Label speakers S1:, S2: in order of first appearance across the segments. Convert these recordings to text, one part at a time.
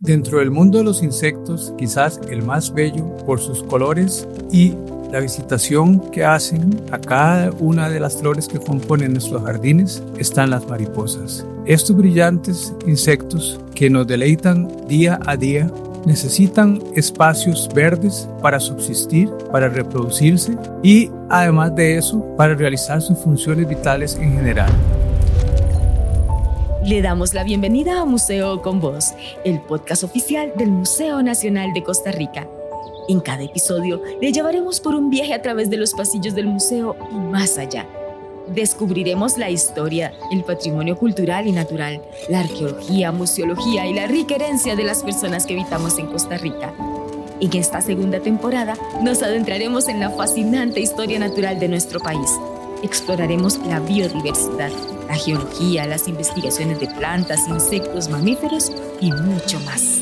S1: Dentro del mundo de los insectos, quizás el más bello por sus colores y la visitación que hacen a cada una de las flores que componen nuestros jardines están las mariposas. Estos brillantes insectos que nos deleitan día a día necesitan espacios verdes para subsistir, para reproducirse y además de eso para realizar sus funciones vitales en general.
S2: Le damos la bienvenida a Museo con Voz, el podcast oficial del Museo Nacional de Costa Rica. En cada episodio le llevaremos por un viaje a través de los pasillos del museo y más allá. Descubriremos la historia, el patrimonio cultural y natural, la arqueología, museología y la rica herencia de las personas que habitamos en Costa Rica. En esta segunda temporada nos adentraremos en la fascinante historia natural de nuestro país. Exploraremos la biodiversidad, la geología, las investigaciones de plantas, insectos, mamíferos y mucho más.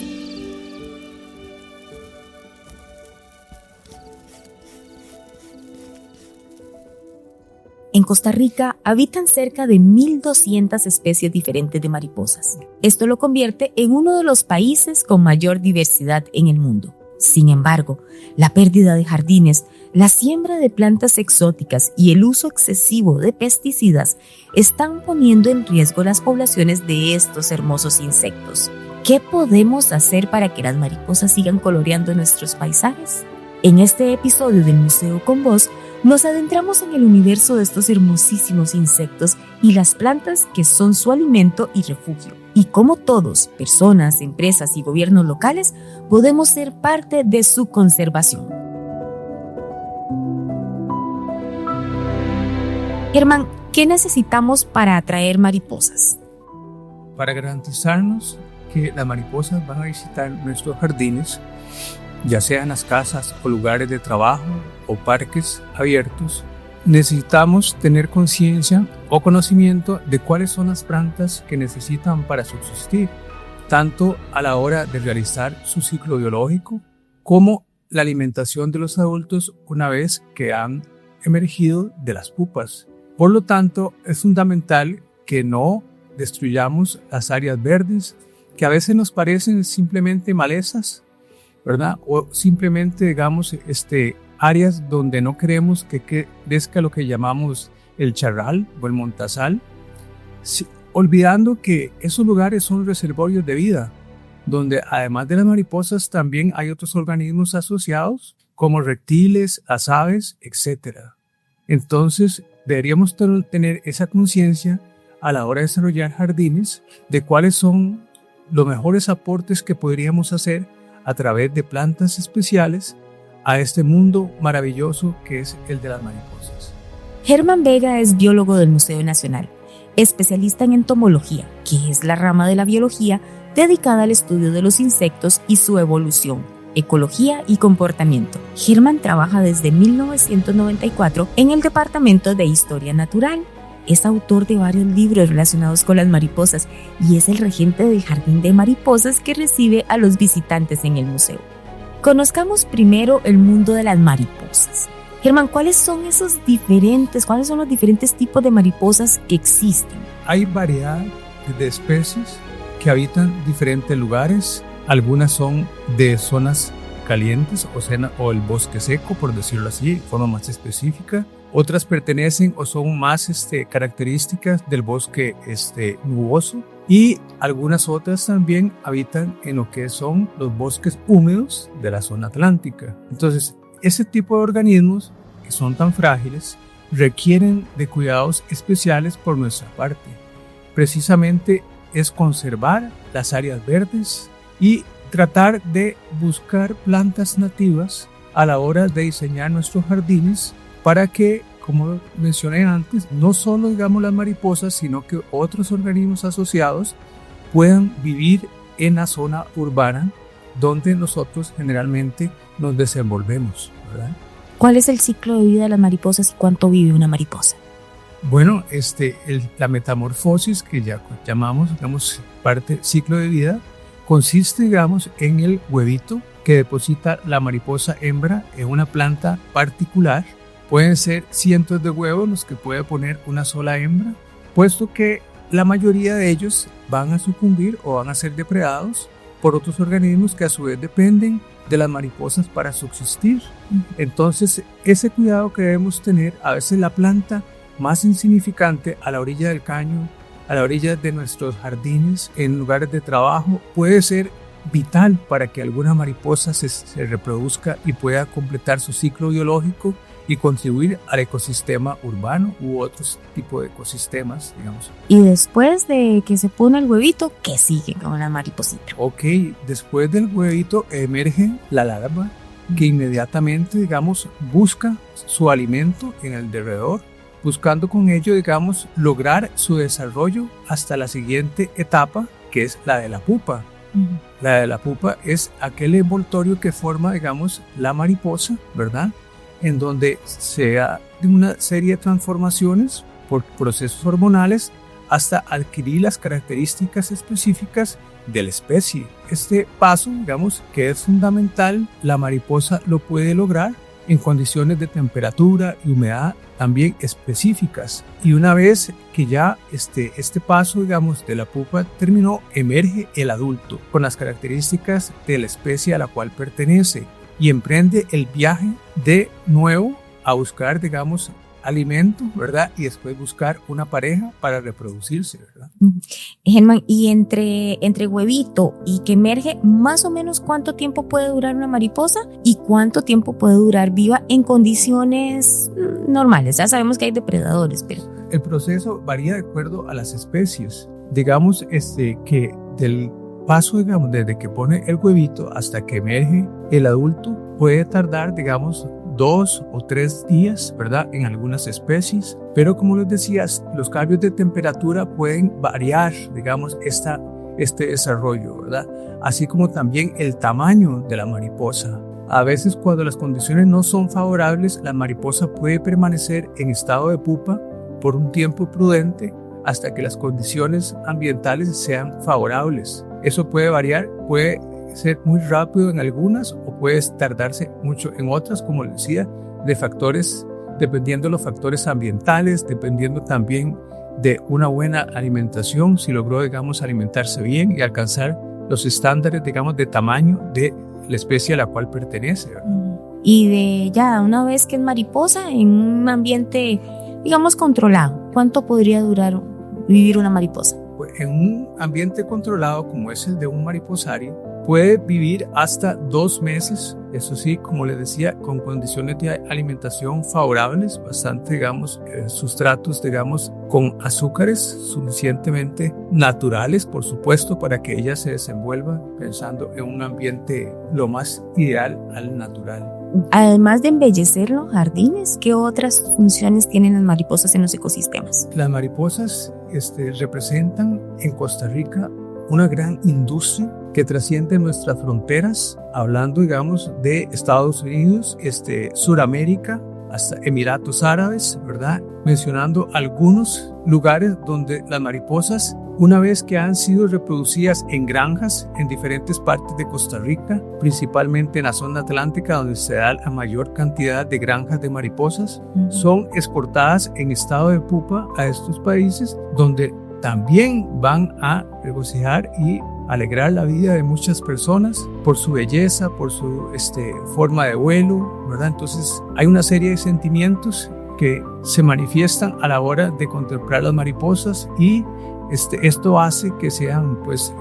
S2: En Costa Rica habitan cerca de 1,200 especies diferentes de mariposas. Esto lo convierte en uno de los países con mayor diversidad en el mundo. Sin embargo, la pérdida de jardines, la siembra de plantas exóticas y el uso excesivo de pesticidas están poniendo en riesgo las poblaciones de estos hermosos insectos. ¿Qué podemos hacer para que las mariposas sigan coloreando nuestros paisajes? En este episodio del Museo con Voz, nos adentramos en el universo de estos hermosísimos insectos y las plantas que son su alimento y refugio, y cómo todos, personas, empresas y gobiernos locales, podemos ser parte de su conservación. Germán, ¿qué necesitamos para atraer mariposas?
S1: Para garantizarnos que las mariposas van a visitar nuestros jardines, ya sean las casas o lugares de trabajo o parques abiertos, necesitamos tener conciencia o conocimiento de cuáles son las plantas que necesitan para subsistir, tanto a la hora de realizar su ciclo biológico como la alimentación de los adultos una vez que han emergido de las pupas. Por lo tanto, es fundamental que no destruyamos las áreas verdes, que a veces nos parecen simplemente malezas, ¿verdad? O simplemente, digamos, áreas donde no queremos que crezca lo que llamamos el charral o el montazal, olvidando que esos lugares son reservorios de vida, donde además de las mariposas también hay otros organismos asociados, como reptiles, las aves, etc. Entonces, deberíamos tener esa conciencia a la hora de desarrollar jardines de cuáles son los mejores aportes que podríamos hacer a través de plantas especiales a este mundo maravilloso que es el de las mariposas.
S2: Germán Vega es biólogo del Museo Nacional, especialista en entomología, que es la rama de la biología dedicada al estudio de los insectos y su evolución, ecología y comportamiento. Germán trabaja desde 1994 en el Departamento de Historia Natural. Es autor de varios libros relacionados con las mariposas y es el regente del Jardín de Mariposas que recibe a los visitantes en el museo. Conozcamos primero el mundo de las mariposas. Germán, ¿cuáles son los diferentes tipos de mariposas que existen?
S1: Hay variedad de especies que habitan diferentes lugares. Algunas son de zonas calientes o el bosque seco, por decirlo así, de forma más específica. Otras pertenecen o son más características del bosque nuboso, y algunas otras también habitan en lo que son los bosques húmedos de la zona atlántica. Entonces, ese tipo de organismos que son tan frágiles requieren de cuidados especiales por nuestra parte. Precisamente es conservar las áreas verdes y tratar de buscar plantas nativas a la hora de diseñar nuestros jardines para que, como mencioné antes, no solo las mariposas, sino que otros organismos asociados puedan vivir en la zona urbana donde nosotros generalmente nos desenvolvemos, ¿verdad?
S2: ¿Cuál es el ciclo de vida de las mariposas y cuánto vive una mariposa?
S1: Bueno, la metamorfosis que ya llamamos, parte ciclo de vida, consiste, en el huevito que deposita la mariposa hembra en una planta particular. Pueden ser cientos de huevos los que puede poner una sola hembra, puesto que la mayoría de ellos van a sucumbir o van a ser depredados por otros organismos que a su vez dependen de las mariposas para subsistir. Entonces, ese cuidado que debemos tener, a veces la planta más insignificante a la orilla del caño, a la orilla de nuestros jardines, en lugares de trabajo, puede ser vital para que alguna mariposa se reproduzca y pueda completar su ciclo biológico y contribuir al ecosistema urbano u otros tipos de ecosistemas, digamos.
S2: Y después de que se pone el huevito, ¿qué sigue con la mariposita?
S1: Ok, después del huevito emerge la larva que inmediatamente, digamos, busca su alimento en el alrededor, buscando con ello, digamos, lograr su desarrollo hasta la siguiente etapa, que es la de la pupa. La de la pupa es aquel envoltorio que forma, digamos, la mariposa, ¿verdad? En donde se da una serie de transformaciones por procesos hormonales hasta adquirir las características específicas de la especie. Este paso, digamos, que es fundamental, la mariposa lo puede lograr en condiciones de temperatura y humedad también específicas. Y una vez que ya este paso, digamos, de la pupa terminó, emerge el adulto con las características de la especie a la cual pertenece y emprende el viaje de nuevo a buscar, digamos, alimento, ¿verdad? Y después buscar una pareja para reproducirse, ¿verdad?
S2: Germán, y entre huevito y que emerge, más o menos ¿cuánto tiempo puede durar una mariposa y cuánto tiempo puede durar viva en condiciones normales? Ya sabemos que hay depredadores, pero...
S1: El proceso varía de acuerdo a las especies. Digamos que del paso, digamos, desde que pone el huevito hasta que emerge el adulto, puede tardar, digamos, 2 o 3 días, ¿verdad? En algunas especies, pero como les decía, los cambios de temperatura pueden variar, digamos, este desarrollo, ¿verdad? Así como también el tamaño de la mariposa. A veces, cuando las condiciones no son favorables, la mariposa puede permanecer en estado de pupa por un tiempo prudente hasta que las condiciones ambientales sean favorables. Eso puede variar, puede ser muy rápido en algunas o puede tardarse mucho en otras, como les decía, de factores, dependiendo de los factores ambientales, dependiendo también de una buena alimentación, si logró, digamos, alimentarse bien y alcanzar los estándares, digamos, de tamaño de la especie a la cual pertenece, ¿verdad?
S2: Y de ya una vez que es mariposa en un ambiente, digamos, controlado, ¿cuánto podría durar vivir una mariposa?
S1: En un ambiente controlado como es el de un mariposario, puede vivir hasta 2 meses, eso sí, como les decía, con condiciones de alimentación favorables, bastante, digamos, sustratos, digamos, con azúcares suficientemente naturales, por supuesto, para que ella se desenvuelva pensando en un ambiente lo más ideal al natural.
S2: Además de embellecer los jardines, ¿qué otras funciones tienen las mariposas en los ecosistemas?
S1: Las mariposas representan en Costa Rica una gran industria que trasciende nuestras fronteras, hablando, digamos, de Estados Unidos, Suramérica, hasta Emiratos Árabes, ¿verdad? Mencionando algunos lugares donde las mariposas, una vez que han sido reproducidas en granjas en diferentes partes de Costa Rica, principalmente en la zona atlántica, donde se da la mayor cantidad de granjas de mariposas, son exportadas en estado de pupa a estos países, donde también van a regocijar y alegrar la vida de muchas personas por su belleza, por su forma de vuelo, ¿verdad? Entonces hay una serie de sentimientos que se manifiestan a la hora de contemplar las mariposas y esto hace que sean pues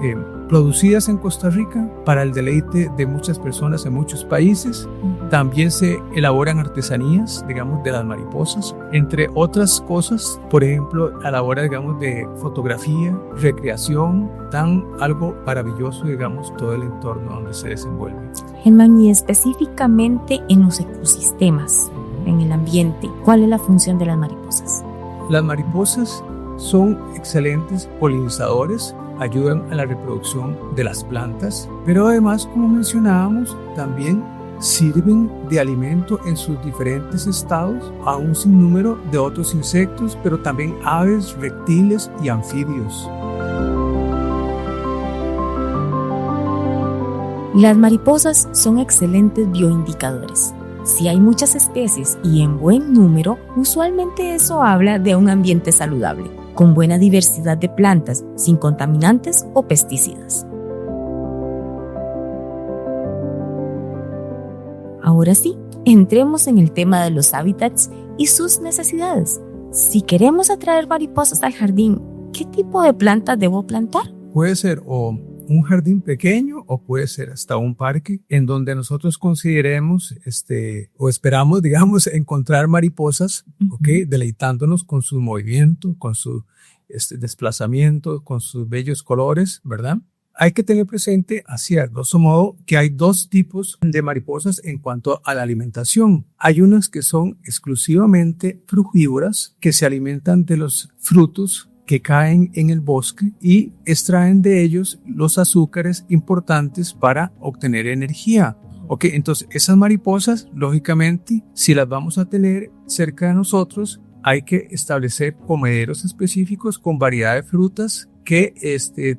S1: producidas en Costa Rica para el deleite de muchas personas en muchos países. También se elaboran artesanías, digamos, de las mariposas, entre otras cosas, por ejemplo, a la hora, digamos, de fotografía, recreación, dan algo maravilloso, digamos, todo el entorno donde se desenvuelve.
S2: Germán, y específicamente en los ecosistemas, en el ambiente, ¿cuál es la función de las mariposas?
S1: Las mariposas son excelentes polinizadores, ayudan a la reproducción de las plantas, pero además, como mencionábamos, también sirven de alimento en sus diferentes estados a un sinnúmero de otros insectos, pero también aves, reptiles y anfibios.
S2: Las mariposas son excelentes bioindicadores. Si hay muchas especies y en buen número, usualmente eso habla de un ambiente saludable, con buena diversidad de plantas, sin contaminantes o pesticidas. Ahora sí, entremos en el tema de los hábitats y sus necesidades. Si queremos atraer mariposas al jardín, ¿qué tipo de plantas debo plantar?
S1: Puede ser o un jardín pequeño o puede ser hasta un parque en donde nosotros consideremos o esperamos, digamos, encontrar mariposas, ¿okay? Deleitándonos con su movimiento, con su desplazamiento, con sus bellos colores, ¿verdad? Hay que tener presente, así a grosso modo, que hay dos tipos de mariposas en cuanto a la alimentación. Hay unas que son exclusivamente frugívoras, que se alimentan de los frutos que caen en el bosque y extraen de ellos los azúcares importantes para obtener energía. Ok, entonces esas mariposas, lógicamente, si las vamos a tener cerca de nosotros, hay que establecer comederos específicos con variedad de frutas que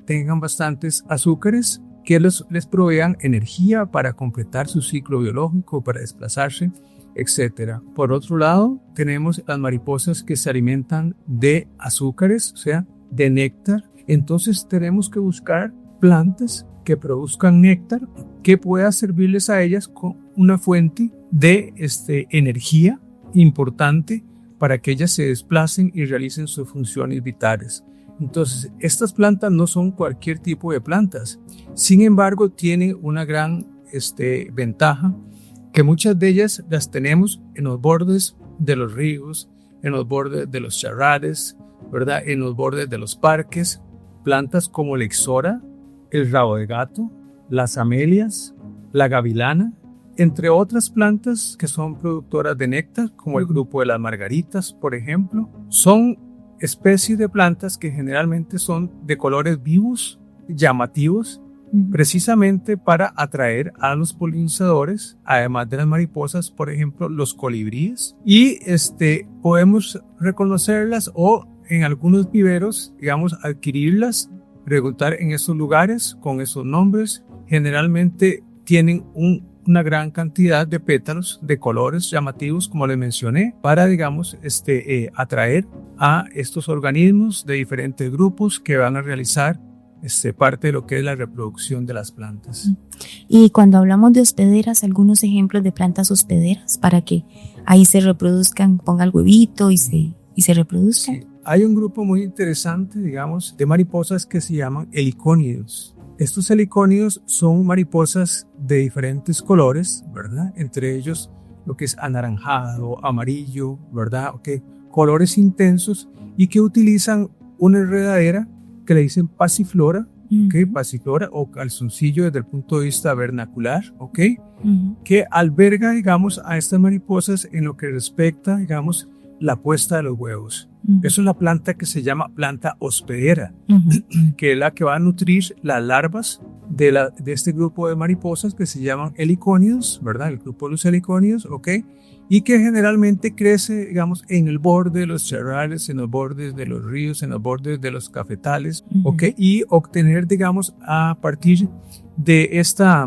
S1: tengan bastantes azúcares, que les provean energía para completar su ciclo biológico, para desplazarse, etc. Por otro lado, tenemos las mariposas que se alimentan de azúcares, o sea, de néctar. Entonces tenemos que buscar plantas que produzcan néctar que pueda servirles a ellas como una fuente de energía importante para que ellas se desplacen y realicen sus funciones vitales. Entonces, estas plantas no son cualquier tipo de plantas. Sin embargo, tienen una gran ventaja, que muchas de ellas las tenemos en los bordes de los ríos, en los bordes de los charrades, ¿verdad? En los bordes de los parques. Plantas como la ixora, el rabo de gato, las amelias, la gavilana, entre otras plantas que son productoras de néctar, como el grupo de las margaritas, por ejemplo. Son especies de plantas que generalmente son de colores vivos, llamativos, precisamente para atraer a los polinizadores, además de las mariposas, por ejemplo, los colibríes. Y podemos reconocerlas o en algunos viveros, digamos, adquirirlas, preguntar en esos lugares con esos nombres. Generalmente tienen una gran cantidad de pétalos de colores llamativos, como les mencioné, para, digamos, atraer a estos organismos de diferentes grupos que van a realizar parte de lo que es la reproducción de las plantas.
S2: Y cuando hablamos de hospederas, algunos ejemplos de plantas hospederas para que ahí se reproduzcan, ponga el huevito y se reproduzcan.
S1: Sí. Hay un grupo muy interesante, digamos, de mariposas que se llaman helicónidos. Estos helicónidos son mariposas de diferentes colores, ¿verdad? Entre ellos lo que es anaranjado, amarillo, ¿verdad? Okay. Colores intensos y que utilizan una enredadera que le dicen pasiflora, ¿okay? Pasiflora o calzoncillo desde el punto de vista vernacular, ¿okay? Que alberga, digamos, a estas mariposas en lo que respecta, digamos, la puesta de los huevos. Eso es la planta que se llama planta hospedera, que es la que va a nutrir las larvas de este grupo de mariposas que se llaman helicónidos, ¿verdad? El grupo de los helicónidos, ¿ok? Y que generalmente crece, digamos, en el borde de los charrales, en los bordes de los ríos, en los bordes de los cafetales, ¿ok? Y obtener, digamos, a partir de esta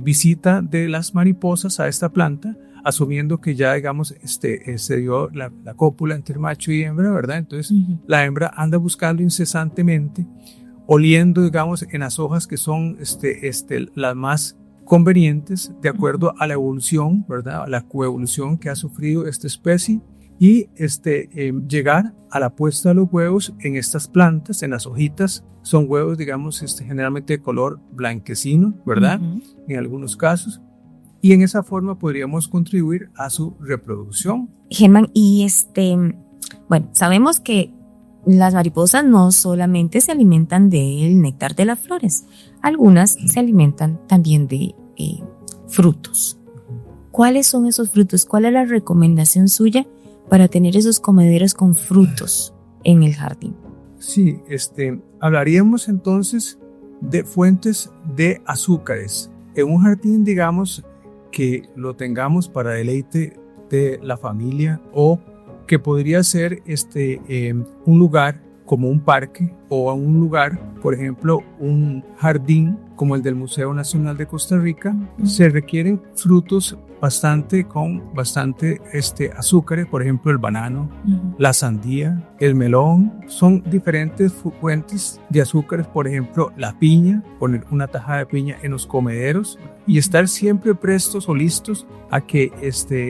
S1: visita de las mariposas a esta planta, asumiendo que ya, digamos, se dio la cópula entre macho y hembra, ¿verdad? Entonces, la hembra anda buscando incesantemente, oliendo, digamos, en las hojas que son las más convenientes de acuerdo a la evolución, ¿verdad? A la coevolución que ha sufrido esta especie y llegar a la puesta de los huevos en estas plantas, en las hojitas. Son huevos, digamos, generalmente de color blanquecino, ¿verdad? En algunos casos. Y en esa forma podríamos contribuir a su reproducción.
S2: Germán, y bueno, sabemos que las mariposas no solamente se alimentan del néctar de las flores, algunas se alimentan también de frutos. ¿Cuáles son esos frutos? ¿Cuál es la recomendación suya para tener esos comederos con frutos en el jardín?
S1: Sí, hablaríamos entonces de fuentes de azúcares. En un jardín, digamos, que lo tengamos para deleite de la familia o que podría ser un lugar como un parque o un lugar, por ejemplo, un jardín como el del Museo Nacional de Costa Rica, se requieren frutos con bastante azúcares, por ejemplo el banano, la sandía, el melón. Son diferentes fuentes de azúcares, por ejemplo la piña, poner una tajada de piña en los comederos y estar siempre prestos o listos a que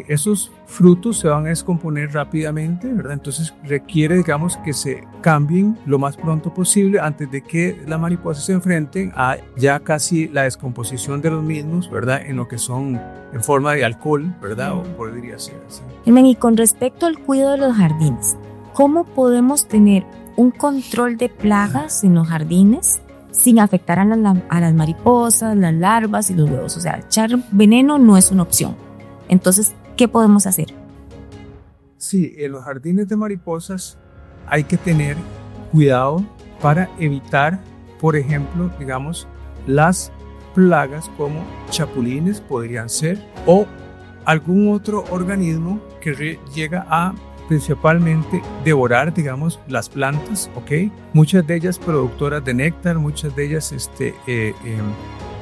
S1: esos frutos se van a descomponer rápidamente, ¿verdad? Entonces requiere, digamos, que se cambien lo más pronto posible antes de que las mariposas se enfrenten a ya casi la descomposición de los mismos, ¿verdad? En lo que son en forma de alcohol, ¿verdad? O podría ser así.
S2: Y con respecto al cuidado de los jardines, ¿cómo podemos tener un control de plagas en los jardines sin afectar a las mariposas, las larvas y los huevos? O sea, echar veneno no es una opción. Entonces, ¿qué podemos hacer?
S1: Sí, en los jardines de mariposas hay que tener cuidado para evitar, por ejemplo, digamos, las plagas como chapulines podrían ser, o algún otro organismo que llega a principalmente devorar, digamos, las plantas, ¿ok? Muchas de ellas productoras de néctar, muchas de ellas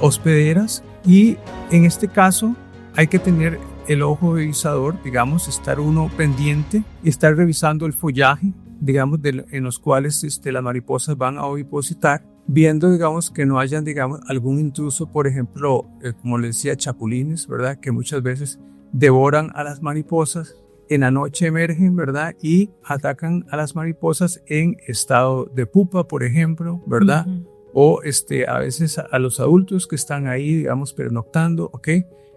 S1: hospederas, y en este caso hay que tener el ojo revisador, digamos, estar uno pendiente y estar revisando el follaje, digamos, en los cuales las mariposas van a ovipositar, viendo, digamos, que no hayan, digamos, algún intruso, por ejemplo, como les decía, chapulines, ¿verdad? Que muchas veces devoran a las mariposas, en la noche emergen, ¿verdad? Y atacan a las mariposas en estado de pupa, por ejemplo, ¿verdad? O a veces a los adultos que están ahí, digamos, pernoctando, ¿ok?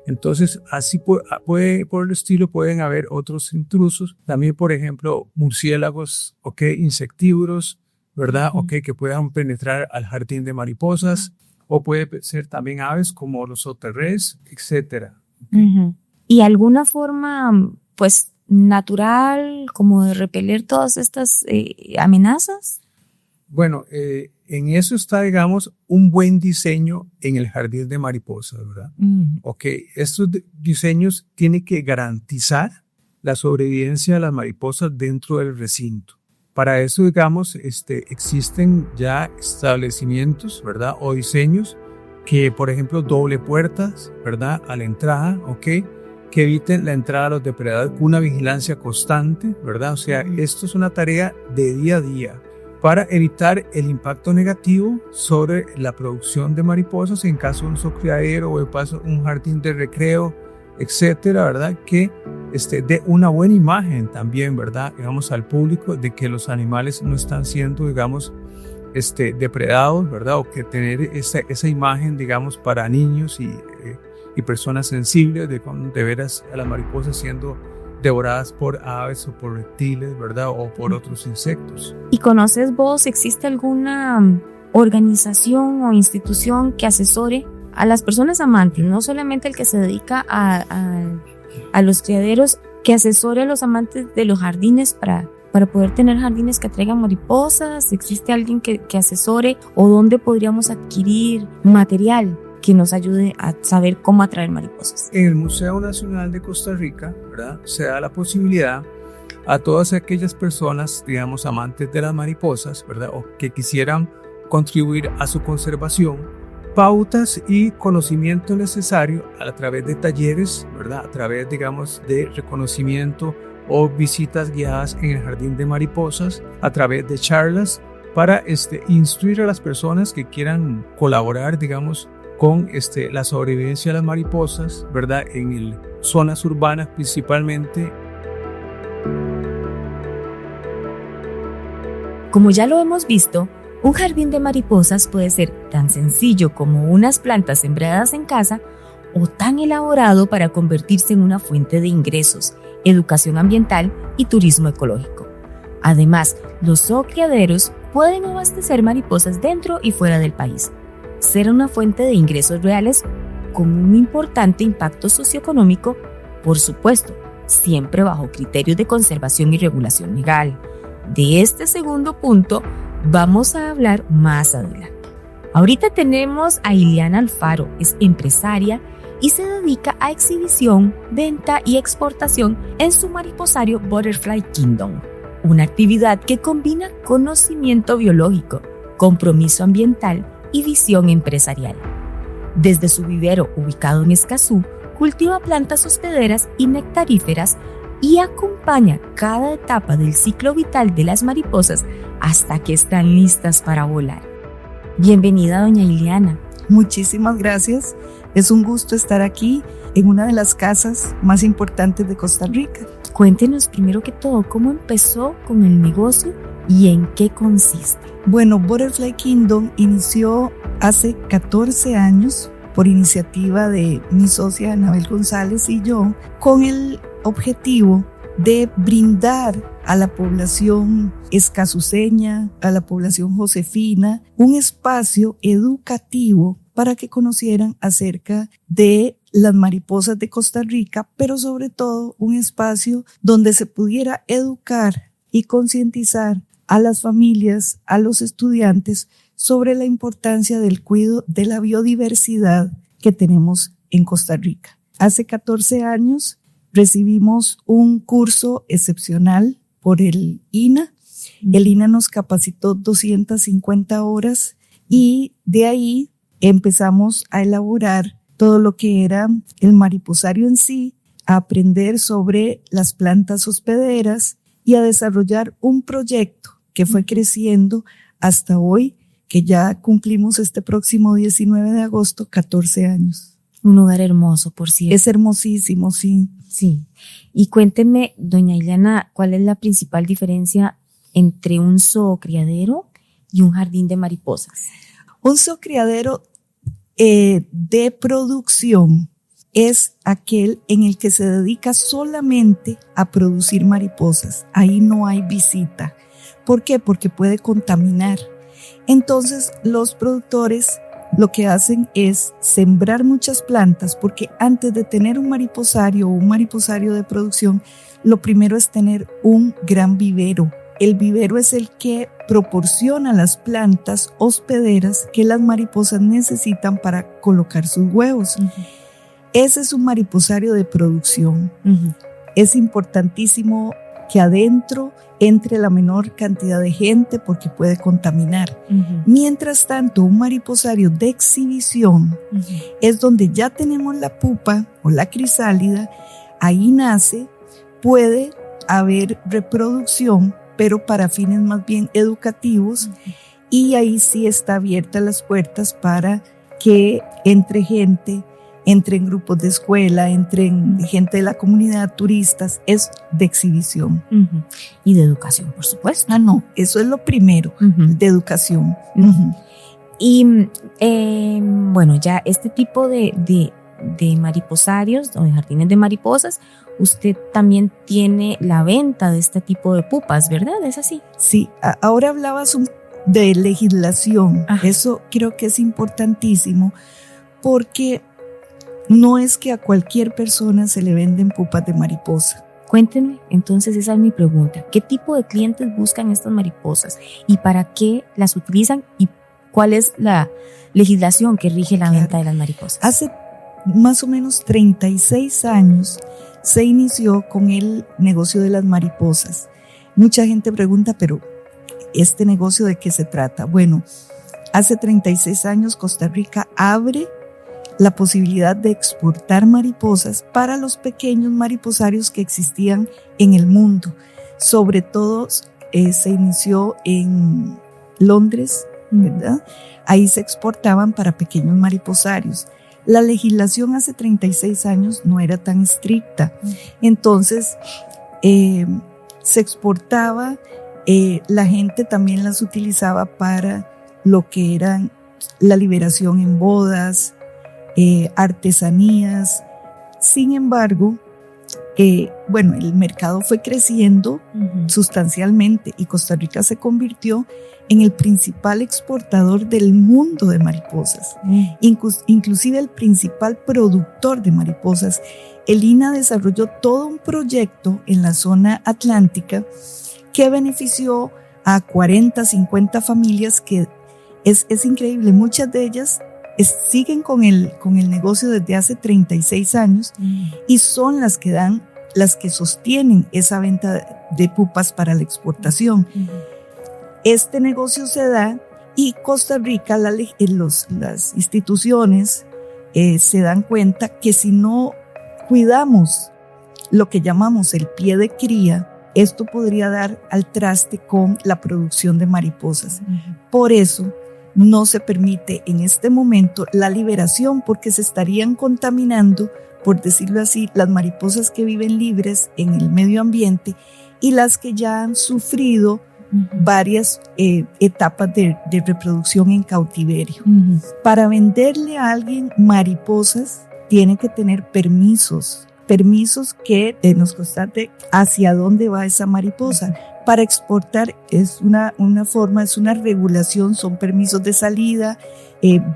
S1: Entonces, así por el estilo pueden haber otros intrusos. También, por ejemplo, murciélagos, ¿ok? Insectívoros, ¿verdad? ¿Ok? Que puedan penetrar al jardín de mariposas. O puede ser también aves como los oterrés, etcétera.
S2: ¿Okay? ¿Y alguna forma, pues, natural, como de repeler todas estas amenazas?
S1: Bueno, en eso está, digamos, un buen diseño en el jardín de mariposas, ¿verdad? Ok, estos diseños tienen que garantizar la sobrevivencia de las mariposas dentro del recinto. Para eso, digamos, existen ya establecimientos, ¿verdad? O diseños que, por ejemplo, doble puertas, ¿verdad? A la entrada, ¿ok? Que eviten la entrada de los depredadores con una vigilancia constante, ¿verdad? O sea, esto es una tarea de día a día para evitar el impacto negativo sobre la producción de mariposas en caso de un criadero o de paso un jardín de recreo, etcétera, ¿verdad? Que dé una buena imagen también, ¿verdad? Digamos, al público de que los animales no están siendo, digamos, depredados, ¿verdad? O que tener esa imagen, digamos, para niños y personas sensibles de veras a las mariposas siendo devoradas por aves o por reptiles, ¿verdad? O por otros insectos.
S2: ¿Y conoces vos, existe alguna organización o institución que asesore a las personas amantes, no solamente el que se dedica a los criaderos, que asesore a los amantes de los jardines para poder tener jardines que atraigan mariposas? ¿Existe alguien que asesore, o dónde podríamos adquirir material que nos ayude a saber cómo atraer mariposas?
S1: En el Museo Nacional de Costa Rica, ¿verdad? Se da la posibilidad a todas aquellas personas, digamos, amantes de las mariposas, ¿verdad? O que quisieran contribuir a su conservación, pautas y conocimiento necesario a través de talleres, ¿verdad? A través, digamos, de reconocimiento o visitas guiadas en el jardín de mariposas, a través de charlas para instruir a las personas que quieran colaborar, digamos, con la sobrevivencia de las mariposas, ¿verdad? En zonas urbanas principalmente.
S2: Como ya lo hemos visto, un jardín de mariposas puede ser tan sencillo como unas plantas sembradas en casa, o tan elaborado para convertirse en una fuente de ingresos, educación ambiental y turismo ecológico. Además, los zoocriaderos pueden abastecer mariposas dentro y fuera del país, ser una fuente de ingresos reales con un importante impacto socioeconómico, por supuesto, siempre bajo criterios de conservación y regulación legal. De este segundo punto vamos a hablar más adelante. Ahorita tenemos a Iliana Alfaro, es empresaria y se dedica a exhibición, venta y exportación en su mariposario Butterfly Kingdom, una actividad que combina conocimiento biológico, compromiso ambiental y visión empresarial. Desde su vivero ubicado en Escazú, cultiva plantas hospederas y nectaríferas y acompaña cada etapa del ciclo vital de las mariposas hasta que están listas para volar. Bienvenida, doña Ileana.
S3: Muchísimas gracias. Es un gusto estar aquí en una de las casas más importantes de Costa Rica.
S2: Cuéntenos primero que todo cómo empezó con el negocio y en qué consiste.
S3: Bueno, Butterfly Kingdom inició hace 14 años por iniciativa de mi socia Anabel González y yo, con el objetivo de brindar a la población escazuseña, a la población josefina, un espacio educativo para que conocieran acerca de las mariposas de Costa Rica, pero sobre todo un espacio donde se pudiera educar y concientizar a las familias, a los estudiantes sobre la importancia del cuidado de la biodiversidad que tenemos en Costa Rica. Hace 14 años recibimos un curso excepcional por el INA. El INA nos capacitó 250 horas y de ahí empezamos a elaborar todo lo que era el mariposario en sí, a aprender sobre las plantas hospederas y a desarrollar un proyecto que fue creciendo hasta hoy, que ya cumplimos este próximo 19 de agosto, 14 años.
S2: Un lugar hermoso, por cierto.
S3: Es hermosísimo, sí.
S2: Sí. Y cuénteme, doña Ileana, ¿cuál es la principal diferencia entre un zoocriadero y un jardín de mariposas?
S3: Un zoocriadero de producción es aquel en el que se dedica solamente a producir mariposas. Ahí no hay visita. ¿Por qué? Porque puede contaminar. Entonces, los productores lo que hacen es sembrar muchas plantas, porque antes de tener un mariposario o un mariposario de producción, lo primero es tener un gran vivero. El vivero es el que proporciona las plantas hospederas que las mariposas necesitan para colocar sus huevos. Uh-huh. Ese es un mariposario de producción. Uh-huh. Es importantísimo que adentro entre la menor cantidad de gente porque puede contaminar. Uh-huh. Mientras tanto, un mariposario de exhibición uh-huh. es donde ya tenemos la pupa o la crisálida, ahí nace, puede haber reproducción, pero para fines más bien educativos, uh-huh. y ahí sí está abiertas las puertas para que entre gente, entren grupos de escuela, entren gente de la comunidad, turistas, es de exhibición.
S2: Uh-huh. Y de educación, por supuesto.
S3: No, eso es lo primero, uh-huh. de educación.
S2: Uh-huh. Y bueno, ya este tipo de mariposarios o de jardines de mariposas, usted también tiene la venta de este tipo de pupas, ¿verdad? ¿Es así?
S3: Sí, ahora hablabas de legislación. Ajá. Eso creo que es importantísimo porque no es que a cualquier persona se le venden pupas de mariposa.
S2: Cuéntenme, entonces esa es mi pregunta. ¿Qué tipo de clientes buscan estas mariposas y para qué las utilizan y cuál es la legislación que rige la venta de las mariposas?
S3: Hace más o menos 36 años se inició con el negocio de las mariposas. Mucha gente pregunta, pero ¿este negocio de qué se trata? Bueno, hace 36 años Costa Rica abre la posibilidad de exportar mariposas para los pequeños mariposarios que existían en el mundo. Sobre todo se inició en Londres, ¿verdad? Ahí se exportaban para pequeños mariposarios. La legislación hace 36 años no era tan estricta. Entonces, se exportaba, la gente también las utilizaba para lo que eran la liberación en bodas, artesanías. Sin embargo, el mercado fue creciendo uh-huh. sustancialmente y Costa Rica se convirtió en el principal exportador del mundo de mariposas, inclusive el principal productor de mariposas. El INA desarrolló todo un proyecto en la zona atlántica que benefició a 40, 50 familias que es increíble. Muchas de ellas siguen con el negocio desde hace 36 años y son las que sostienen esa venta de pupas para la exportación. Este negocio se da y Costa Rica, las instituciones se dan cuenta que si no cuidamos lo que llamamos el pie de cría, esto podría dar al traste con la producción de mariposas. Por eso no se permite en este momento la liberación, porque se estarían contaminando, por decirlo así, las mariposas que viven libres en el medio ambiente y las que ya han sufrido varias etapas de reproducción en cautiverio. Para venderle a alguien mariposas tiene que tener permisos que nos constate hacia dónde va esa mariposa. Para exportar es una forma, es una regulación, son permisos de salida,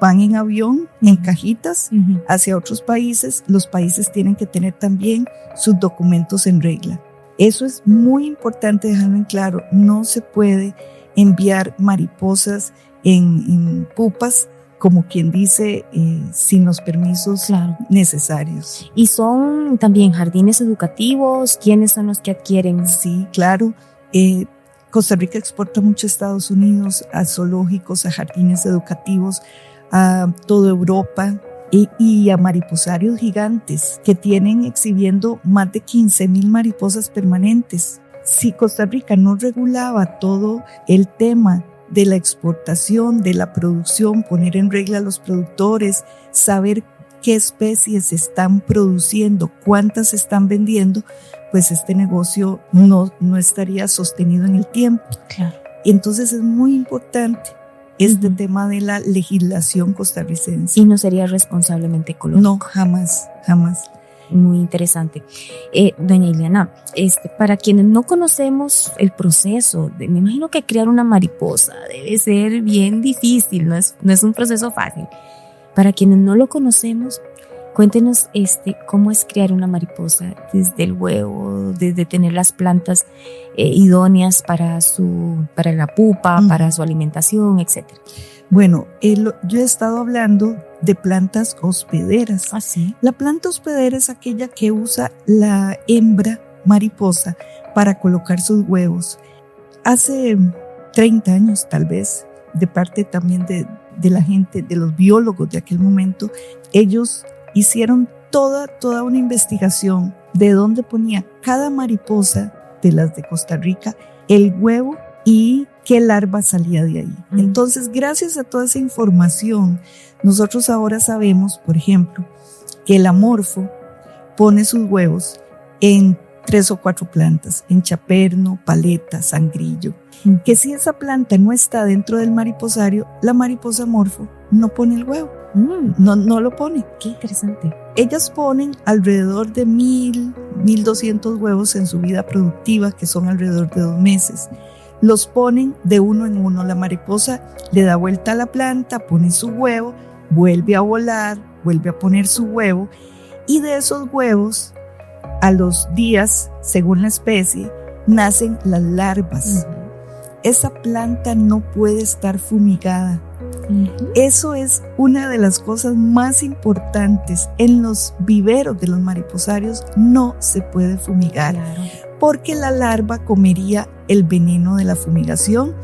S3: van en avión, en cajitas, hacia otros países. Los países tienen que tener también sus documentos en regla. Eso es muy importante dejarlo en claro. No se puede enviar mariposas en pupas, como quien dice, sin los permisos necesarios.
S2: ¿Y son también jardines educativos? ¿Quiénes son los que adquieren?
S3: Sí, claro. Costa Rica exporta mucho a Estados Unidos, a zoológicos, a jardines educativos, a toda Europa y a mariposarios gigantes que tienen exhibiendo más de 15,000 mariposas permanentes. Si Costa Rica no regulaba todo el tema de la exportación, de la producción, poner en regla a los productores, saber qué especies se están produciendo, cuántas se están vendiendo, pues este negocio no estaría sostenido en el tiempo.
S2: Claro.
S3: Entonces es muy importante este tema de la legislación costarricense.
S2: ¿Y no sería responsablemente ecológico?
S3: No, jamás.
S2: Muy interesante. Doña Ileana, para quienes no conocemos el proceso, me imagino que criar una mariposa debe ser bien difícil, no es un proceso fácil. Para quienes no lo conocemos, cuéntenos cómo es criar una mariposa desde el huevo, desde tener las plantas idóneas para la pupa, para su alimentación, etc.
S3: Bueno, yo he estado hablando de plantas hospederas.
S2: ¿Ah, sí?
S3: La planta hospedera es aquella que usa la hembra mariposa para colocar sus huevos. Hace 30 años tal vez, de parte también de la gente, de los biólogos de aquel momento, ellos hicieron toda una investigación de dónde ponía cada mariposa de las de Costa Rica el huevo y qué larva salía de ahí. Entonces, gracias a toda esa información, nosotros ahora sabemos, por ejemplo, que el amorfo pone sus huevos en 3 o 4 plantas, en chaperno, paleta, sangrillo. Que si esa planta no está dentro del mariposario, la mariposa amorfo no pone el huevo. No lo pone.
S2: Qué interesante.
S3: Ellas ponen alrededor de 1,200 huevos en su vida productiva, que son alrededor de 2 meses. Los ponen de uno en uno. La mariposa le da vuelta a la planta, pone su huevo, vuelve a volar, vuelve a poner su huevo, y de esos huevos, a los días, según la especie, nacen las larvas. Esa planta no puede estar fumigada. Eso es una de las cosas más importantes. En los viveros de los mariposarios no se puede fumigar, porque la larva comería el veneno de la fumigación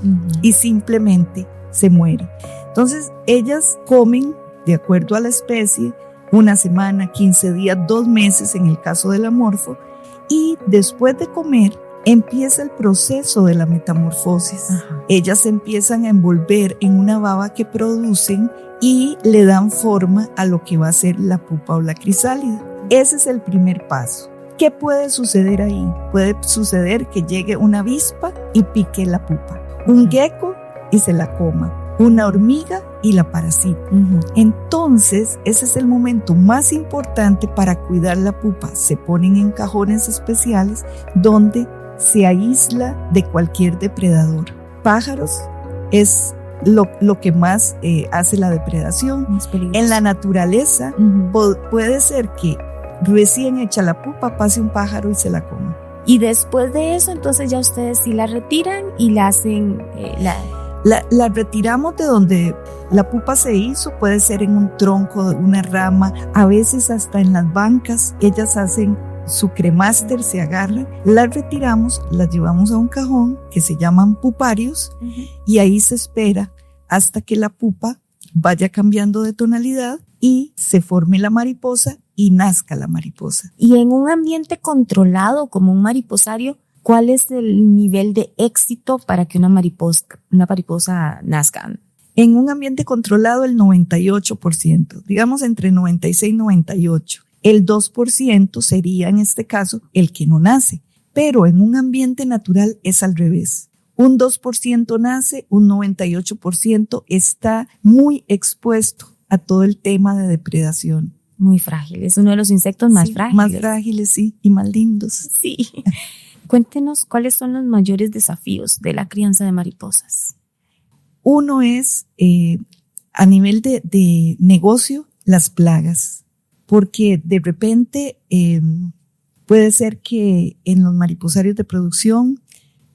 S3: y simplemente se muere. Entonces ellas comen, de acuerdo a la especie, 1 semana, 15 días, 2 meses en el caso del amorfo, y después de comer empieza el proceso de la metamorfosis. Ellas se empiezan a envolver en una baba que producen y le dan forma a lo que va a ser la pupa o la crisálida. Ese es el primer paso. ¿Qué puede suceder ahí? Puede suceder que llegue una avispa y pique la pupa, un gecko y se la coma, una hormiga y la parasita. Entonces, ese es el momento más importante para cuidar la pupa. Se ponen en cajones especiales donde se aísla de cualquier depredador. Pájaros es lo que más hace la depredación. En la naturaleza puede ser que recién hecha la pupa pase un pájaro y se la coma.
S2: Y después de eso, entonces ya ustedes sí la retiran y la hacen...
S3: La retiramos de donde la pupa se hizo, puede ser en un tronco, una rama, a veces hasta en las bancas. Ellas hacen su cremaster, se agarran, las retiramos, las llevamos a un cajón que se llaman puparios y ahí se espera hasta que la pupa vaya cambiando de tonalidad y se forme la mariposa y nazca la mariposa.
S2: Y en un ambiente controlado como un mariposario, ¿cuál es el nivel de éxito para que una mariposa nazca?
S3: En un ambiente controlado, el 98%, digamos entre 96 y 98. El 2% sería en este caso el que no nace, pero en un ambiente natural es al revés. Un 2% nace, un 98% está muy expuesto a todo el tema de depredación.
S2: Muy frágil, es uno de los insectos más frágiles.
S3: Más frágiles, sí, y más lindos.
S2: Sí. Cuéntenos cuáles son los mayores desafíos de la crianza de mariposas.
S3: Uno es, a nivel de negocio, las plagas, porque de repente puede ser que en los mariposarios de producción,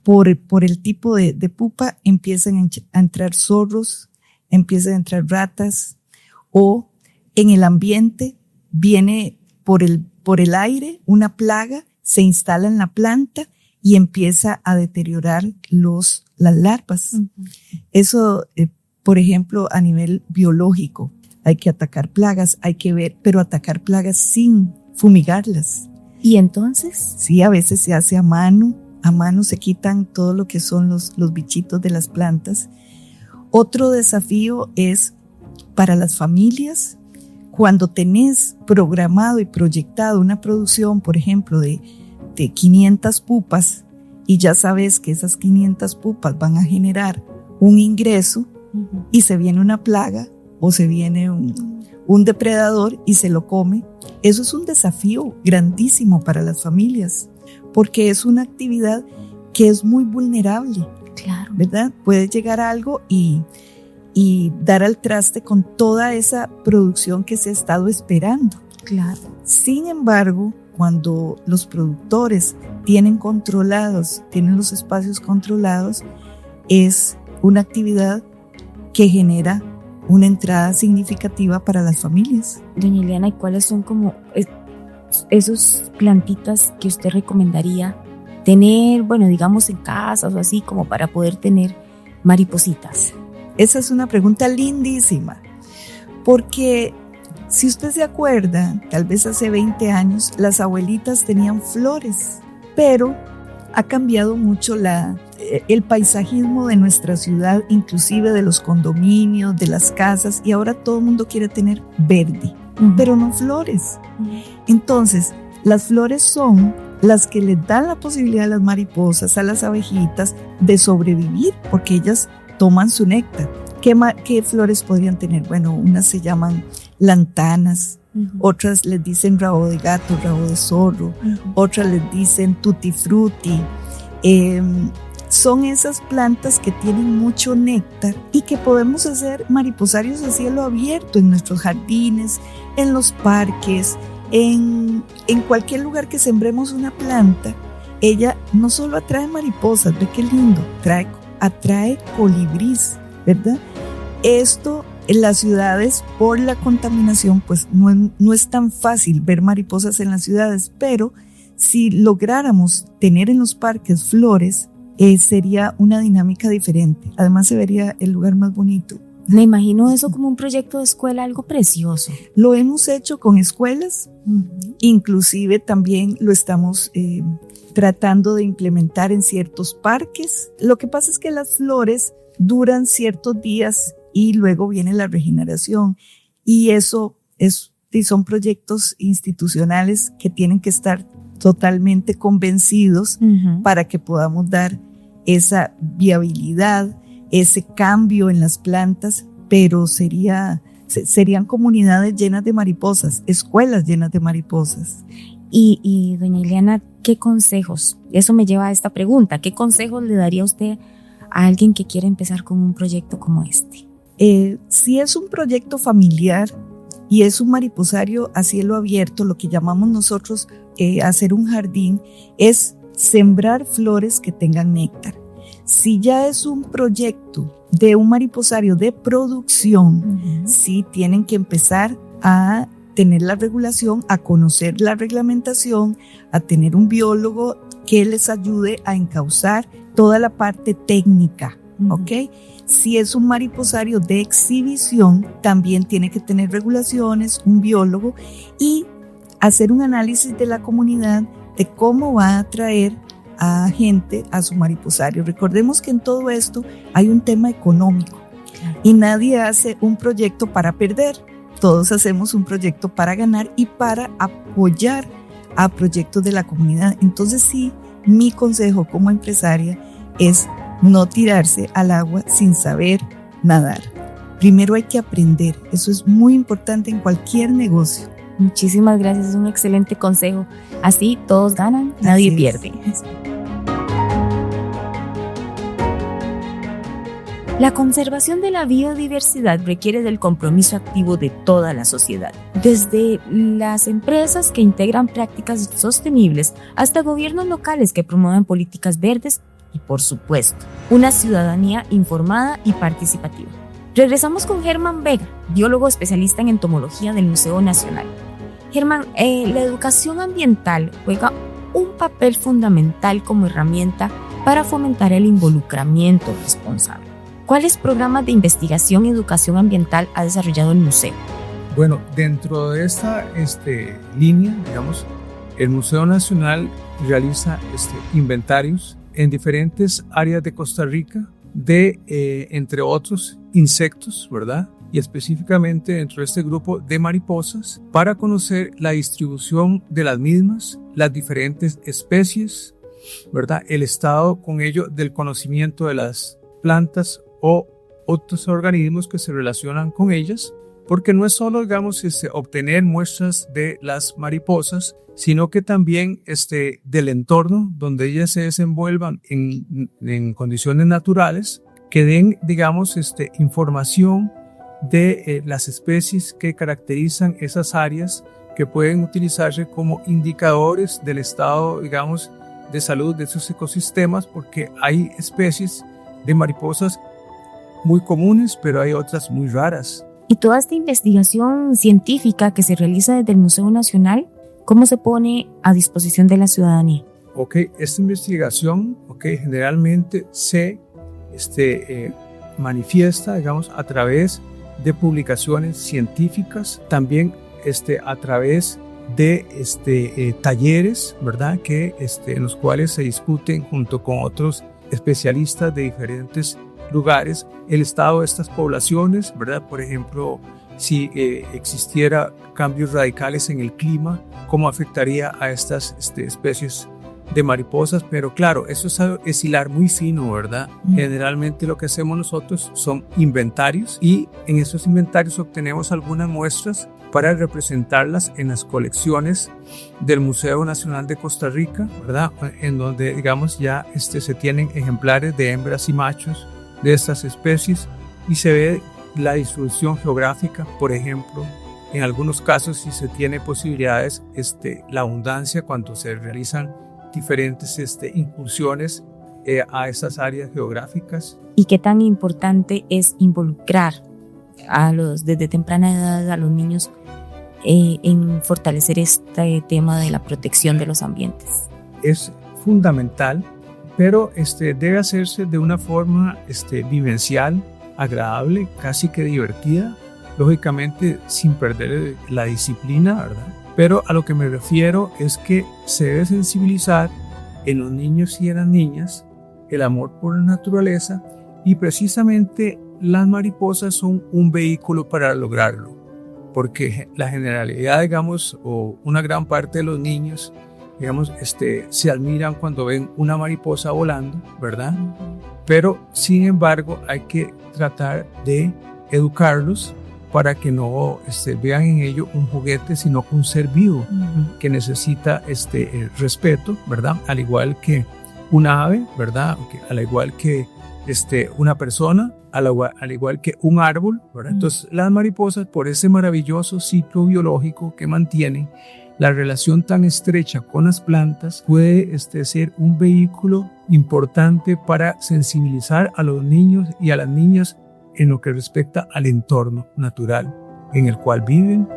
S3: por el tipo de pupa, empiecen a entrar zorros, empiezan a entrar ratas, o en el ambiente viene por el aire una plaga, se instala en la planta y empieza a deteriorar las larvas. Uh-huh. Eso, por ejemplo, a nivel biológico, hay que atacar plagas, hay que ver, pero atacar plagas sin fumigarlas.
S2: ¿Y entonces?
S3: Sí, a veces se hace a mano se quitan todo lo que son los bichitos de las plantas. Otro desafío es para las familias, cuando tenés programado y proyectado una producción, por ejemplo, de 500 pupas, y ya sabes que esas 500 pupas van a generar un ingreso, uh-huh, y se viene una plaga o se viene un depredador y se lo come. Eso es un desafío grandísimo para las familias, porque es una actividad que es muy vulnerable.
S2: Claro.
S3: ¿Verdad? Puede llegar algo y dar al traste con toda esa producción que se ha estado esperando.
S2: Claro.
S3: Sin embargo, cuando los productores tienen los espacios controlados, es una actividad que genera una entrada significativa para las familias.
S2: Doña Ileana, ¿y cuáles son como esos plantitas que usted recomendaría tener, bueno, digamos en casas o así, como para poder tener maripositas?
S3: Esa es una pregunta lindísima, porque si usted se acuerda, tal vez hace 20 años, las abuelitas tenían flores, pero ha cambiado mucho el paisajismo de nuestra ciudad, inclusive de los condominios, de las casas, y ahora todo el mundo quiere tener verde, uh-huh, pero no flores. Uh-huh. Entonces, las flores son las que les dan la posibilidad a las mariposas, a las abejitas, de sobrevivir, porque ellas toman su néctar. ¿Qué flores podrían tener? Bueno, unas se llaman lantanas, uh-huh, otras les dicen rabo de gato, rabo de zorro, uh-huh, otras les dicen tutti frutti. Son esas plantas que tienen mucho néctar y que podemos hacer mariposarios a cielo abierto en nuestros jardines, en los parques, en cualquier lugar que sembremos una planta. Ella no solo atrae mariposas, ve qué lindo, atrae colibrís, ¿verdad? Esto en las ciudades, por la contaminación, pues no es tan fácil ver mariposas en las ciudades, pero si lográramos tener en los parques flores, sería una dinámica diferente. Además se vería el lugar más bonito.
S2: Me imagino eso como un proyecto de escuela, algo precioso.
S3: Lo hemos hecho con escuelas, uh-huh, inclusive también lo estamos tratando de implementar en ciertos parques. Lo que pasa es que las flores duran ciertos días y luego viene la regeneración, y eso son proyectos institucionales que tienen que estar totalmente convencidos, uh-huh, para que podamos dar esa viabilidad, ese cambio en las plantas, pero serían comunidades llenas de mariposas, escuelas llenas de mariposas.
S2: Y doña Ileana, ¿qué consejos? Eso me lleva a esta pregunta. ¿Qué consejos le daría usted a alguien que quiere empezar con un proyecto como este?
S3: Si es un proyecto familiar y es un mariposario a cielo abierto, lo que llamamos nosotros hacer un jardín, es sembrar flores que tengan néctar. Si ya es un proyecto de un mariposario de producción, uh-huh, sí tienen que empezar a tener la regulación, a conocer la reglamentación, a tener un biólogo que les ayude a encauzar toda la parte técnica ¿ok? Si es un mariposario de exhibición, también tiene que tener regulaciones, un biólogo y hacer un análisis de la comunidad de cómo va a atraer a gente a su mariposario. Recordemos que en todo esto hay un tema económico y nadie hace un proyecto para perder. Todos hacemos un proyecto para ganar y para apoyar a proyectos de la comunidad. Entonces sí, mi consejo como empresaria es no tirarse al agua sin saber nadar. Primero hay que aprender. Eso es muy importante en cualquier negocio.
S2: Muchísimas gracias, es un excelente consejo. Así todos ganan, nadie pierde. La conservación de la biodiversidad requiere del compromiso activo de toda la sociedad, desde las empresas que integran prácticas sostenibles hasta gobiernos locales que promueven políticas verdes y, por supuesto, una ciudadanía informada y participativa. Regresamos con Germán Vega, biólogo especialista en entomología del Museo Nacional. Germán, la educación ambiental juega un papel fundamental como herramienta para fomentar el involucramiento responsable. ¿Cuáles programas de investigación y educación ambiental ha desarrollado el museo?
S1: Bueno, dentro de esta línea, digamos, el Museo Nacional realiza inventarios en diferentes áreas de Costa Rica de, entre otros, insectos, ¿verdad? Y específicamente dentro de este grupo de mariposas, para conocer la distribución de las mismas, las diferentes especies, ¿verdad? El estado con ello del conocimiento de las plantas o otros organismos que se relacionan con ellas, porque no es solo, digamos, obtener muestras de las mariposas, sino que también del entorno donde ellas se desenvuelvan en condiciones naturales, que den, digamos, información de las especies que caracterizan esas áreas, que pueden utilizarse como indicadores del estado, digamos, de salud de esos ecosistemas, porque hay especies de mariposas muy comunes, pero hay otras muy raras.
S2: Y toda esta investigación científica que se realiza desde el Museo Nacional, ¿cómo se pone a disposición de la ciudadanía?
S1: Esta investigación, generalmente se manifiesta, digamos, a través de publicaciones científicas, también a través de talleres, ¿verdad? En los cuales se discuten junto con otros especialistas de diferentes lugares el estado de estas poblaciones, ¿verdad? Por ejemplo, si existiera cambios radicales en el clima, cómo afectaría a estas especies de mariposas, pero claro, eso es hilar muy fino, ¿verdad? Generalmente lo que hacemos nosotros son inventarios y en esos inventarios obtenemos algunas muestras para representarlas en las colecciones del Museo Nacional de Costa Rica, ¿verdad? En donde, digamos, ya se tienen ejemplares de hembras y machos de estas especies y se ve la distribución geográfica, por ejemplo, en algunos casos si se tiene posibilidades, la abundancia cuando se realizan diferentes incursiones a estas áreas geográficas.
S2: ¿Y qué tan importante es involucrar desde temprana edad a los niños en fortalecer este tema de la protección de los ambientes?
S1: Es fundamental, pero debe hacerse de una forma vivencial, agradable, casi que divertida, lógicamente sin perder la disciplina, ¿verdad? Pero a lo que me refiero es que se debe sensibilizar en los niños y en las niñas el amor por la naturaleza, y precisamente las mariposas son un vehículo para lograrlo, porque la generalidad, digamos, o una gran parte de los niños, digamos, se admiran cuando ven una mariposa volando, ¿verdad? Pero, sin embargo, hay que tratar de educarlos para que no vean en ello un juguete, sino un ser vivo que necesita respeto, ¿verdad? Al igual que una ave, ¿verdad? Al igual que una persona, al igual que un árbol, ¿verdad? Entonces, las mariposas, por ese maravilloso ciclo biológico que mantienen, la relación tan estrecha con las plantas puede ser un vehículo importante para sensibilizar a los niños y a las niñas en lo que respecta al entorno natural en el cual viven.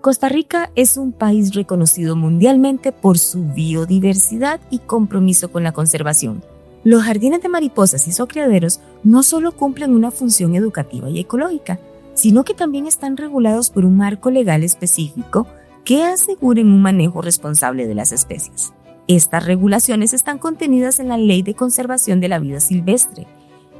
S2: Costa Rica es un país reconocido mundialmente por su biodiversidad y compromiso con la conservación. Los jardines de mariposas y criaderos no solo cumplen una función educativa y ecológica, sino que también están regulados por un marco legal específico que aseguren un manejo responsable de las especies. Estas regulaciones están contenidas en la Ley de Conservación de la Vida Silvestre,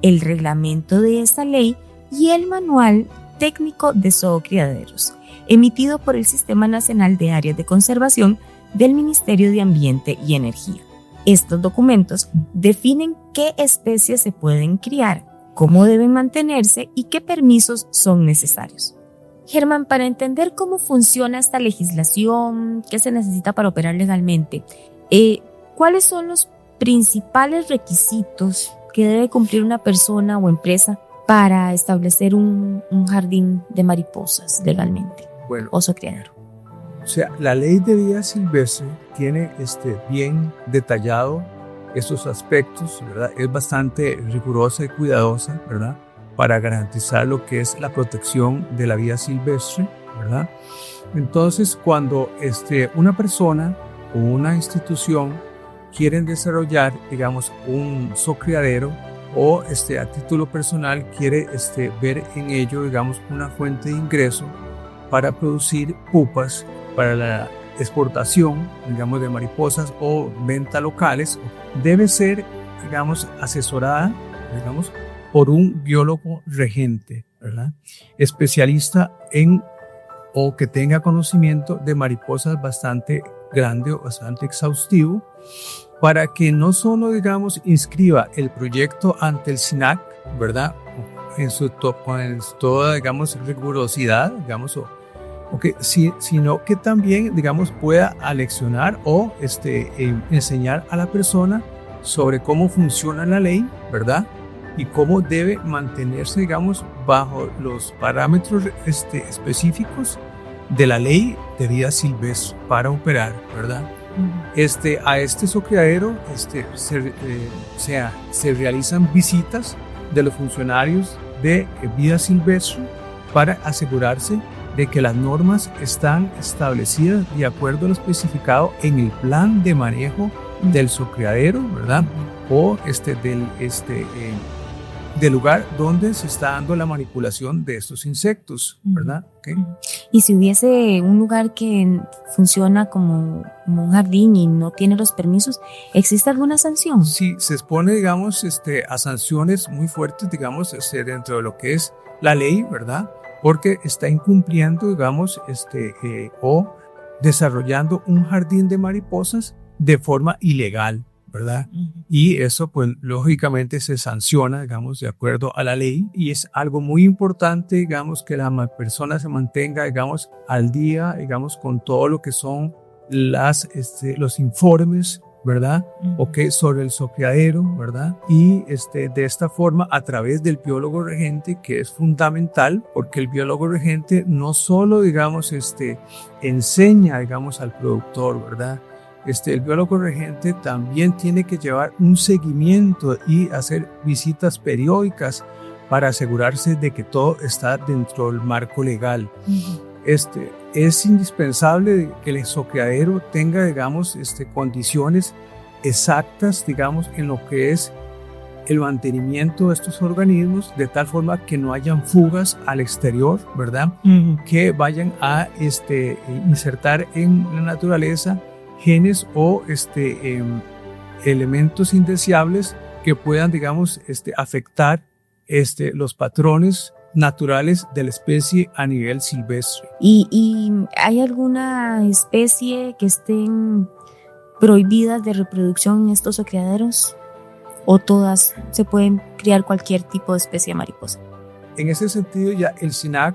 S2: el reglamento de esta ley y el Manual Técnico de Zoocriaderos, emitido por el Sistema Nacional de Áreas de Conservación del Ministerio de Ambiente y Energía. Estos documentos definen qué especies se pueden criar, cómo deben mantenerse y qué permisos son necesarios. Germán, para entender cómo funciona esta legislación, qué se necesita para operar legalmente, ¿cuáles son los principales requisitos que debe cumplir una persona o empresa para establecer un jardín de mariposas legalmente?
S1: Bueno,
S2: O criadero.
S1: o sea, la ley de vida silvestre tiene bien detallado estos aspectos, ¿verdad? Es bastante rigurosa y cuidadosa, ¿verdad? Para garantizar lo que es la protección de la vida silvestre, ¿verdad? Entonces, cuando una persona o una institución quieren desarrollar, digamos, un zoocriadero o a título personal quiere ver en ello, digamos, una fuente de ingreso para producir pupas para la exportación, digamos, de mariposas o venta locales, debe ser, digamos, asesorada, digamos, por un biólogo regente, ¿verdad? Especialista en o que tenga conocimiento de mariposas bastante grande o bastante exhaustivo, para que no solo, digamos, inscriba el proyecto ante el SINAC, ¿verdad? Con toda, digamos, rigurosidad, digamos, sino que también, digamos, pueda aleccionar o enseñar a la persona sobre cómo funciona la ley, ¿verdad? Y cómo debe mantenerse, digamos, bajo los parámetros específicos de la ley de vida silvestre para operar, ¿verdad? A este zoocriadero se realizan visitas de los funcionarios de vida silvestre para asegurarse de que las normas están establecidas de acuerdo a lo especificado en el plan de manejo del zoocriadero, ¿verdad? O del lugar donde se está dando la manipulación de estos insectos, ¿verdad? Okay.
S2: Y si hubiese un lugar que funciona como un jardín y no tiene los permisos, ¿existe alguna sanción?
S1: Sí, se expone, digamos, a sanciones muy fuertes, digamos, dentro de lo que es la ley, ¿verdad? Porque está incumpliendo, digamos, o desarrollando un jardín de mariposas de forma ilegal, ¿verdad? Y eso, pues, lógicamente se sanciona, digamos, de acuerdo a la ley, y es algo muy importante, digamos, que la persona se mantenga, digamos, al día, digamos, con todo lo que son los informes, ¿verdad? Sobre el zoocriadero, ¿verdad? Y de esta forma, a través del biólogo regente, que es fundamental, porque el biólogo regente no solo, digamos, enseña, digamos, al productor, ¿verdad? El biólogo regente también tiene que llevar un seguimiento y hacer visitas periódicas para asegurarse de que todo está dentro del marco legal. Es indispensable que el zoocriadero tenga, digamos, condiciones exactas, digamos, en lo que es el mantenimiento de estos organismos, de tal forma que no hayan fugas al exterior, ¿verdad? Que vayan a insertar en la naturaleza genes o elementos indeseables que puedan, digamos, afectar los patrones naturales de la especie a nivel silvestre.
S2: ¿Y hay alguna especie que estén prohibidas de reproducción en estos zoocriaderos? ¿O todas se pueden criar cualquier tipo de especie de mariposa?
S1: En ese sentido, ya el SINAC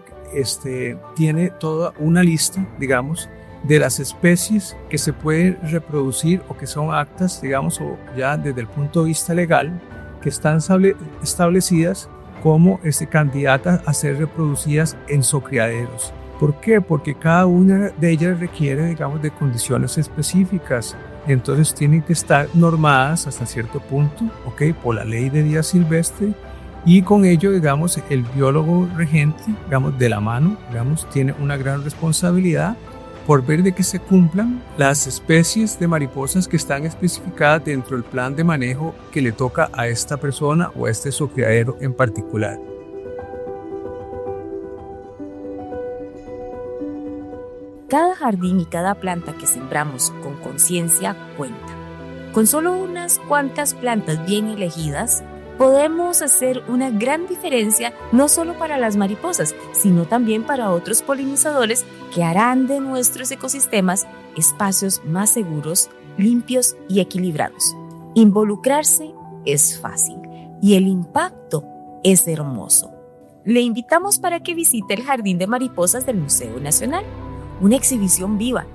S1: tiene toda una lista, digamos, de las especies que se pueden reproducir o que son aptas, digamos, o ya desde el punto de vista legal, que están establecidas como candidatas a ser reproducidas en zoocriaderos. ¿Por qué? Porque cada una de ellas requiere, digamos, de condiciones específicas. Entonces tienen que estar normadas hasta cierto punto, por la ley de vida silvestre, Y con ello, digamos, el biólogo regente, digamos, de la mano, digamos, tiene una gran responsabilidad por ver de que se cumplan las especies de mariposas que están especificadas dentro del plan de manejo que le toca a esta persona o a este criadero en particular.
S2: Cada jardín y cada planta que sembramos con conciencia cuenta. Con solo unas cuantas plantas bien elegidas, podemos hacer una gran diferencia no solo para las mariposas, sino también para otros polinizadores que harán de nuestros ecosistemas espacios más seguros, limpios y equilibrados. Involucrarse es fácil y el impacto es hermoso. Le invitamos para que visite el Jardín de Mariposas del Museo Nacional, una exhibición viva.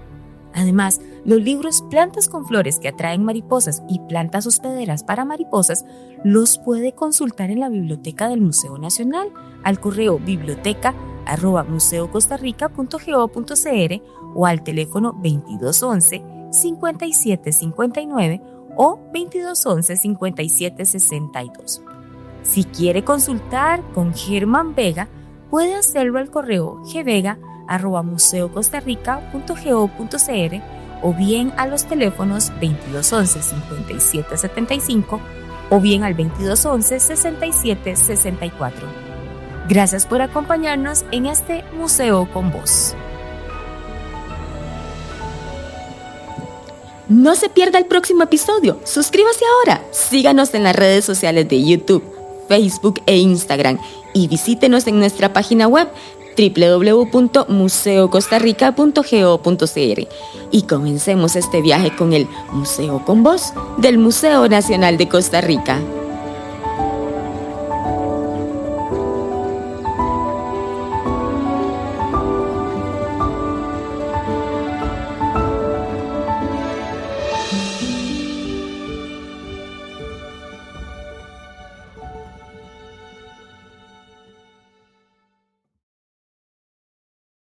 S2: Además, los libros Plantas con Flores que atraen mariposas y Plantas hospederas para mariposas los puede consultar en la biblioteca del Museo Nacional al correo biblioteca@museocostarrica.go.cr o al teléfono 2211-5759 o 2211-5762. Si quiere consultar con Germán Vega, puede hacerlo al correo gvega@museocostarrica.go.cr o bien a los teléfonos 2211-5775 o bien al 2211-6764. Gracias por acompañarnos en este Museo con Voz.
S4: No se pierda el próximo episodio. Suscríbase ahora. Síganos en las redes sociales de YouTube, Facebook e Instagram y visítenos en nuestra página web www.museocostarrica.go.cr y comencemos este viaje con el Museo con Voz del Museo Nacional de Costa Rica.